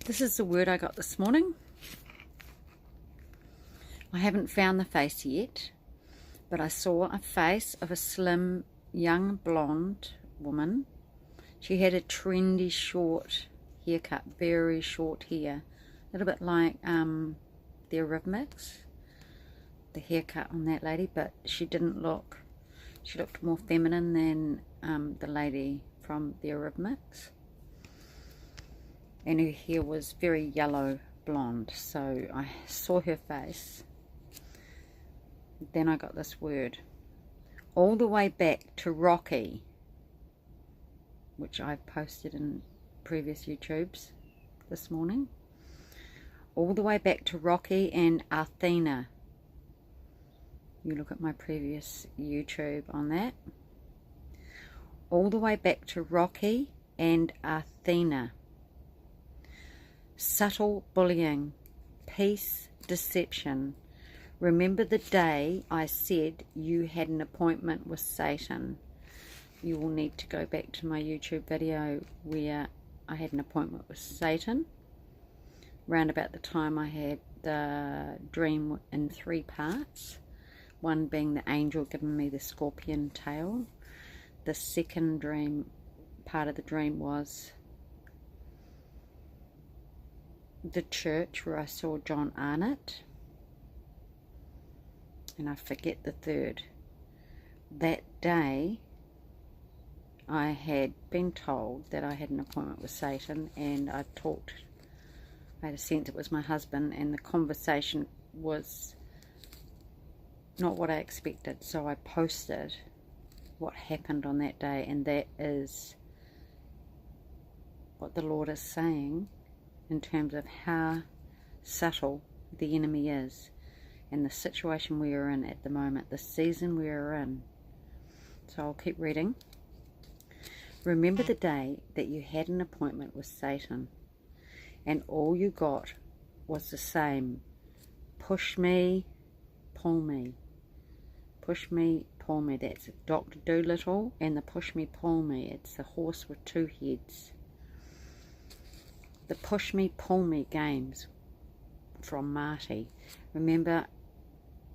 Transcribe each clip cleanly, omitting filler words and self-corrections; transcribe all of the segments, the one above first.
This is the word I got this morning. I haven't found the face yet, but I saw a face of a slim, young blonde woman. She had a trendy short haircut, very short hair, a little bit like the Eurythmics, the haircut on that lady, but she looked more feminine than the lady from the Eurythmics. And her hair was very yellow blonde, so I saw her face. Then I got this word. All the way back to Rocky, which I've posted in previous YouTubes this morning. All the way back to Rocky and Athena. You look at my previous YouTube on that. All the way back to Rocky and Athena. Subtle bullying, peace, deception. Remember the day I said you had an appointment with Satan. You will need to go back to my YouTube video where I had an appointment with Satan. Round about the time I had the dream in 3 parts. One being the angel giving me the scorpion tail. The second dream, part of the dream was the church where I saw John Arnott, and I forget the third. That day I had been told that I had an appointment with Satan, and I had a sense it was my husband, and the conversation was not what I expected, so I posted what happened on that day, and that is what the Lord is saying in terms of how subtle the enemy is and the situation we are in at the moment, the season we are in. So I'll keep reading. Remember the day that you had an appointment with Satan and all you got was the same: push me, pull me. Push me, pull me. That's Dr. Dolittle and the push me, pull me. It's the horse with 2 heads. The push me, pull me games from Marty. Remember,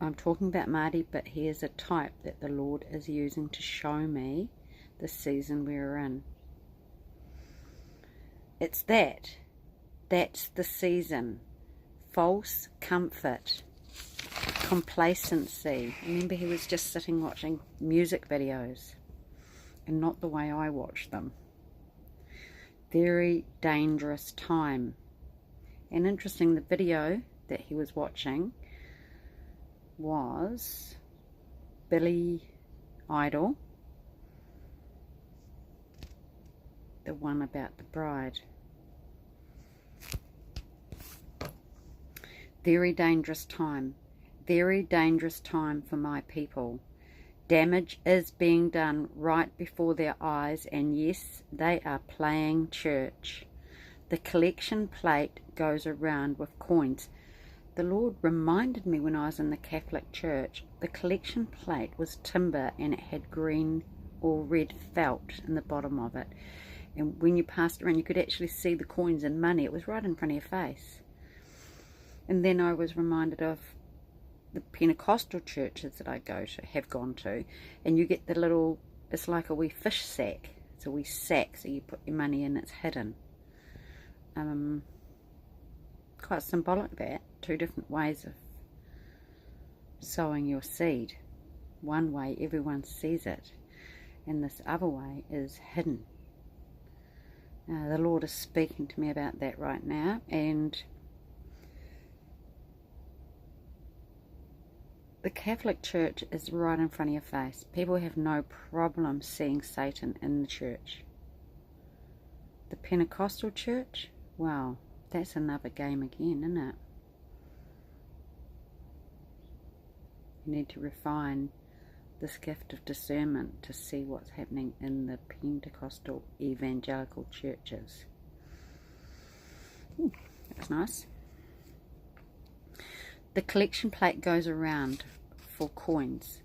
I'm talking about Marty, but he is a type that the Lord is using to show me the season we're in. It's that. That's the season. False comfort. Complacency. Remember, he was just sitting watching music videos and not the way I watch them. Very dangerous time. And interesting, the video that he was watching was Billy Idol, the one about the bride. Very dangerous time. Very dangerous time for my people. Damage is being done right before their eyes, and yes, they are playing church. The collection plate goes around with coins. The Lord reminded me when I was in the Catholic Church, the collection plate was timber and it had green or red felt in the bottom of it. And when you passed around, you could actually see the coins and money. It was right in front of your face. And then I was reminded of the Pentecostal churches that I have gone to, and you get the little, it's like a wee fish sack. It's a wee sack, so you put your money in, it's hidden. Quite symbolic, that. 2 different ways of sowing your seed. One way everyone sees it, and this other way is hidden. The Lord is speaking to me about that right now, and the Catholic Church is right in front of your face. People have no problem seeing Satan in the church. The Pentecostal church, wow, that's another game again, isn't it? You need to refine this gift of discernment to see what's happening in the Pentecostal evangelical churches. Ooh, that's nice. The collection plate goes around for coins.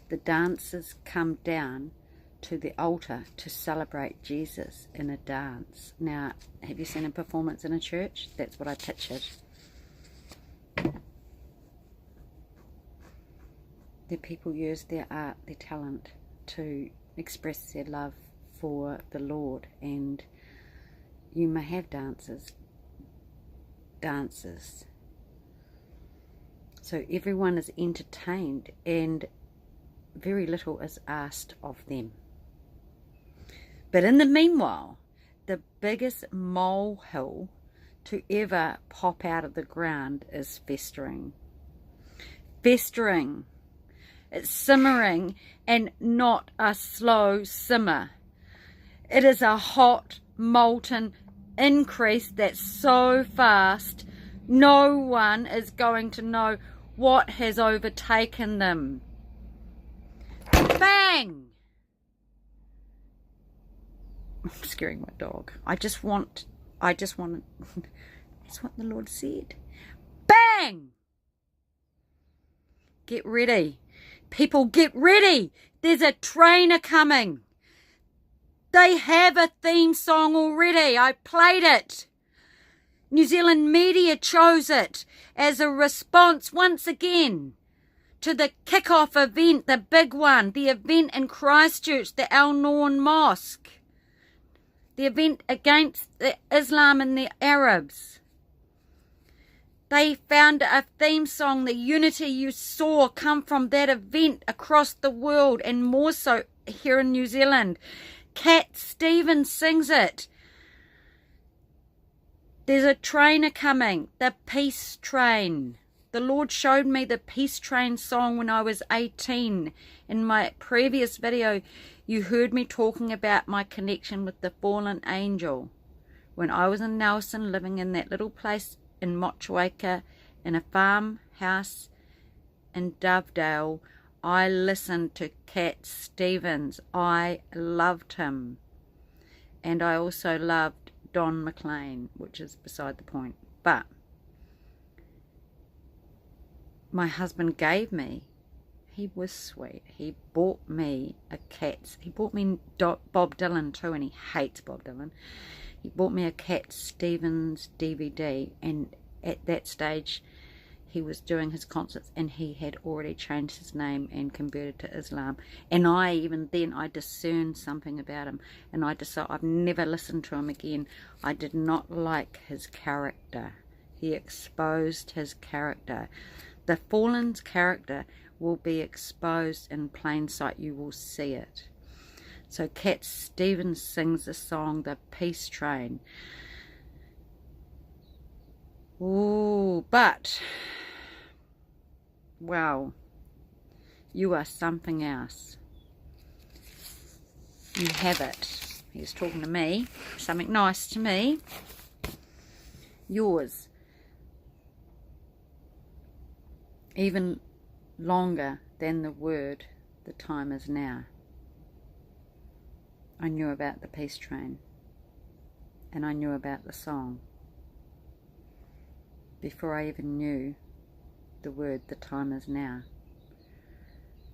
The dancers come down to the altar to celebrate Jesus in a dance. Now, have you seen a performance in a church? That's what I pictured. The people use their art, their talent, to express their love for the Lord. And you may have dances. So everyone is entertained and very little is asked of them. But in the meanwhile, the biggest molehill to ever pop out of the ground is festering. Festering. It's simmering, and not a slow simmer. It is a hot, molten increase that's so fast, no one is going to know what has overtaken them. Bang! I'm scaring my dog. That's what the Lord said. Bang! Get ready. People, get ready. There's a trainer coming. They have a theme song already. I played it. New Zealand media chose it as a response once again to the kick-off event, the big one, the event in Christchurch, the Al Noor Mosque, the event against Islam and the Arabs. They found a theme song, the unity you saw come from that event across the world, and more so here in New Zealand. Cat Stevens sings it. There's a trainer coming, the Peace Train. The Lord showed me the Peace Train song when I was 18. In my previous video, you heard me talking about my connection with the fallen angel. When I was in Nelson, living in that little place in Motueka, in a farmhouse in Dovedale, I listened to Cat Stevens. I loved him. And I also loved Don McLean, which is beside the point. But my husband gave me, he was sweet, he bought me he bought me Bob Dylan too, and he hates Bob Dylan. He bought me a Cat Stevens DVD, and at that stage he was doing his concerts, and he had already changed his name and converted to Islam. And even then I discerned something about him, and I decided I've never listened to him again. I did not like his character. He exposed his character. The fallen's character will be exposed in plain sight. You will see it. So Cat Stevens sings the song, The Peace Train. Ooh, but, wow, you are something else. You have it. He's talking to me, something nice to me. Yours. Even longer than the word, the time is now. I knew about the Peace Train, and I knew about the song before I even knew the word, the time is now.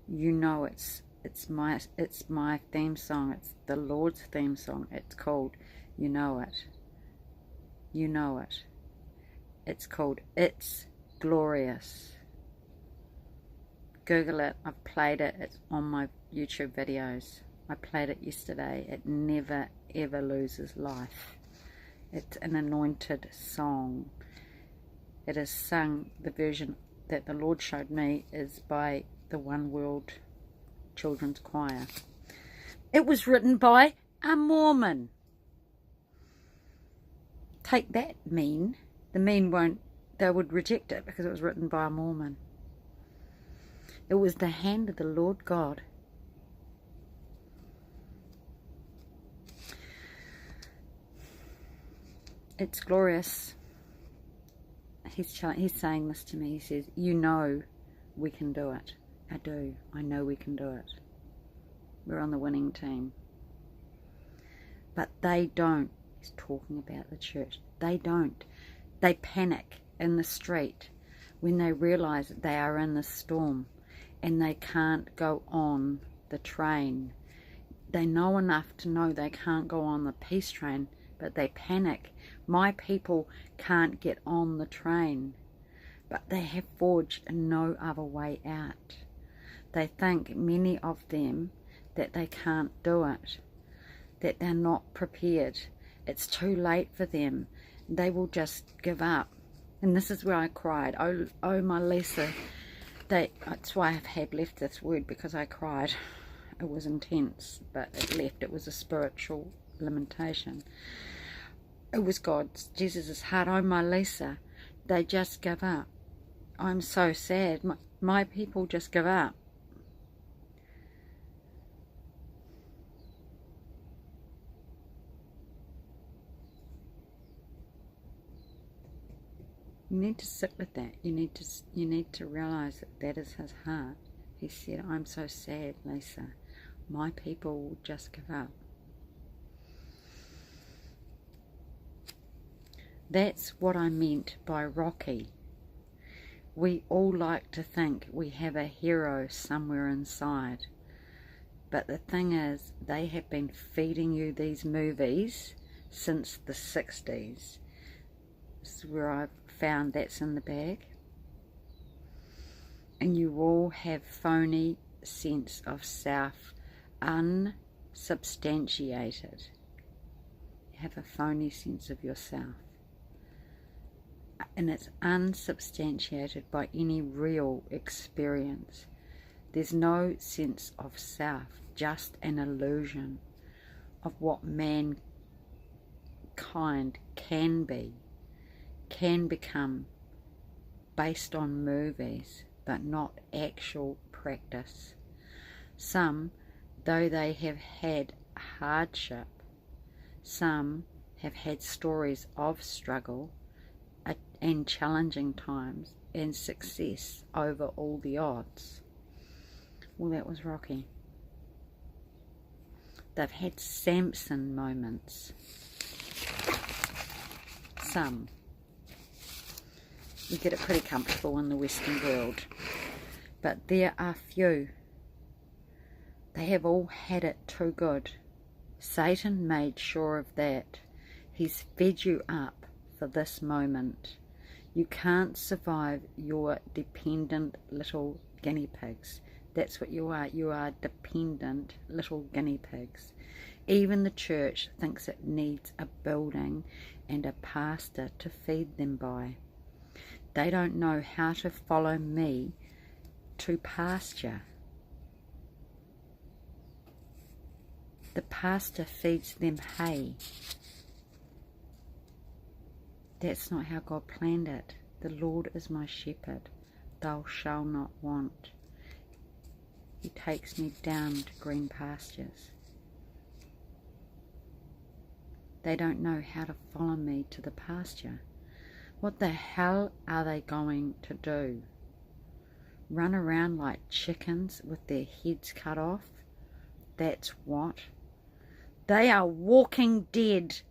You know, it's my theme song. It's the Lord's theme song. It's called You Know It. You Know It. It's called It's Glorious. Google it. I've played it. It's on my YouTube videos. I played it yesterday. It never ever loses life. It's an anointed song. It is sung, the version that the Lord showed me is by the One World Children's Choir. It was written by a Mormon. Take that, mean. The mean won't, they would reject it because it was written by a Mormon. It was the hand of the Lord God. It's glorious. He's saying this to me. He says, you know we can do it. I do. I know we can do it. We're on the winning team. But they don't. He's talking about the church. They don't. They panic in the street when they realize that they are in the storm and they can't go on the train. They know enough to know they can't go on the peace train, but they panic. My people can't get on the train, but they have forged no other way out. They think, many of them, that they can't do it, that they're not prepared. It's too late for them. They will just give up. And this is where I cried. Oh my Lisa. That's why I have left this word, because I cried. It was intense, but it left. It was a spiritual lamentation. It was God's, Jesus' heart. Oh my Lisa. They just give up. I'm so sad. My people just give up. You need to sit with that. You need to realize that that is his heart. He said, I'm so sad, Lisa. My people will just give up. That's what I meant by Rocky. We all like to think we have a hero somewhere inside. But the thing is, they have been feeding you these movies since the 60s. This is where I've found that's in the bag. And you all have phony sense of self, unsubstantiated. You have a phony sense of yourself. And it's unsubstantiated by any real experience. There's no sense of self, just an illusion of what mankind can be, can become, based on movies, but not actual practice. Some, though they have had hardship, some have had stories of struggle and challenging times and success over all the odds. Well, that was Rocky. They've had Samson moments. Some. We get it pretty comfortable in the Western world. But there are few. They have all had it too good. Satan made sure of that. He's fed you up for this moment. You can't survive your dependent little guinea pigs. That's what you are. You are dependent little guinea pigs. Even the church thinks it needs a building and a pastor to feed them by. They don't know how to follow me to pasture. The pastor feeds them hay. That's not how God planned it. The Lord is my shepherd. Thou shalt not want. He takes me down to green pastures. They don't know how to follow me to the pasture. What the hell are they going to do? Run around like chickens with their heads cut off? That's what. They are walking dead.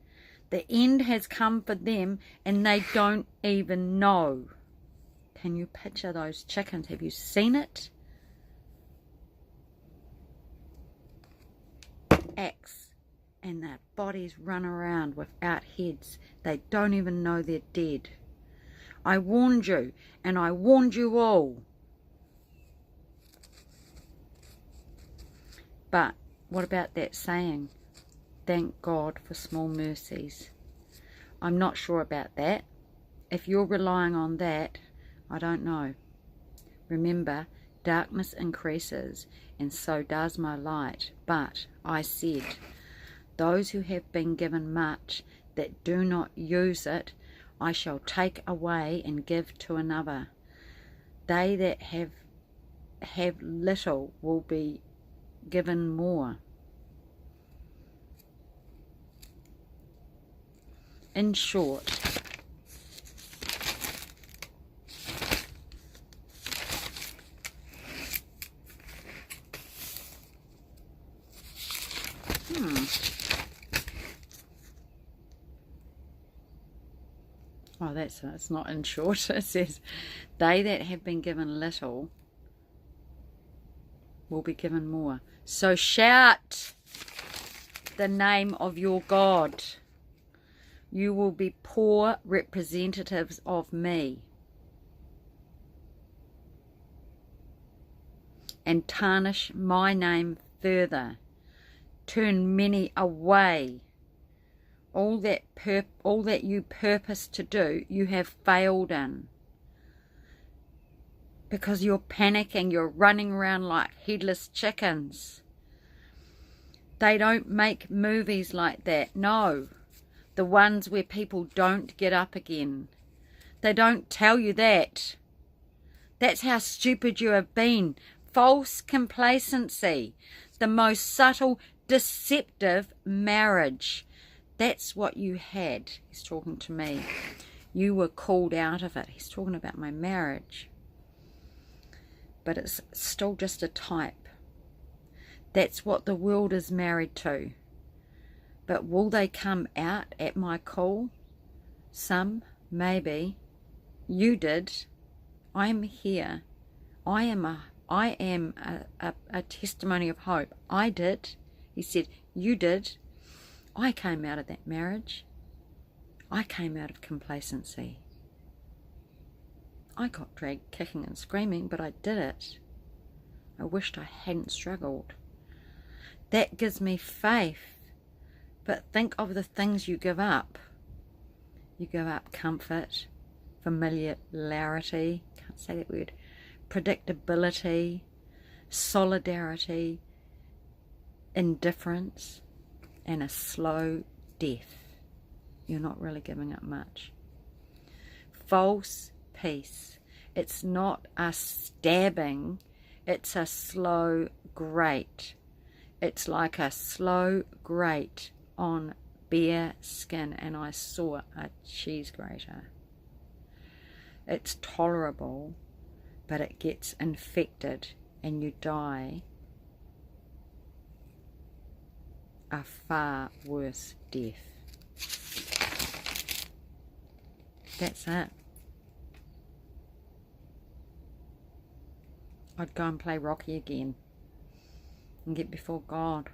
The end has come for them and they don't even know. Can you picture those chickens? Have you seen it? Axe, and their bodies run around without heads. They don't even know they're dead. I warned you, and I warned you all. But what about that saying, thank God for small mercies? I'm not sure about that. If you're relying on that, I don't know. Remember, darkness increases, and so does my light. But I said, those who have been given much, that do not use it, I shall take away and give to another. They that have little will be given more. In short, oh, it's not in short. It says, they that have been given little will be given more. So shout. the name of your God. You will be poor representatives of me and tarnish my name further. Turn many away. All that you purpose to do, you have failed in. Because you're panicking, you're running around like headless chickens. They don't make movies like that. No. The ones where people don't get up again. They don't tell you that. That's how stupid you have been. False complacency. The most subtle, deceptive marriage. That's what you had. He's talking to me. You were called out of it. He's talking about my marriage. But it's still just a type. That's what the world is married to. But will they come out at my call? Some, maybe. You did. I am here. I am a testimony of hope. I did. He said, you did. I came out of that marriage. I came out of complacency. I got dragged kicking and screaming, but I did it. I wished I hadn't struggled. That gives me faith. But think of the things you give up. You give up comfort, familiarity, can't say that word, predictability, solidarity, indifference, and a slow death. You're not really giving up much. False peace. It's not a stabbing, it's a slow grate. It's like a slow grate on bare skin, and I saw a cheese grater. It's tolerable, but it gets infected and you die a far worse death. That's it. I'd go and play Rocky again and get before God.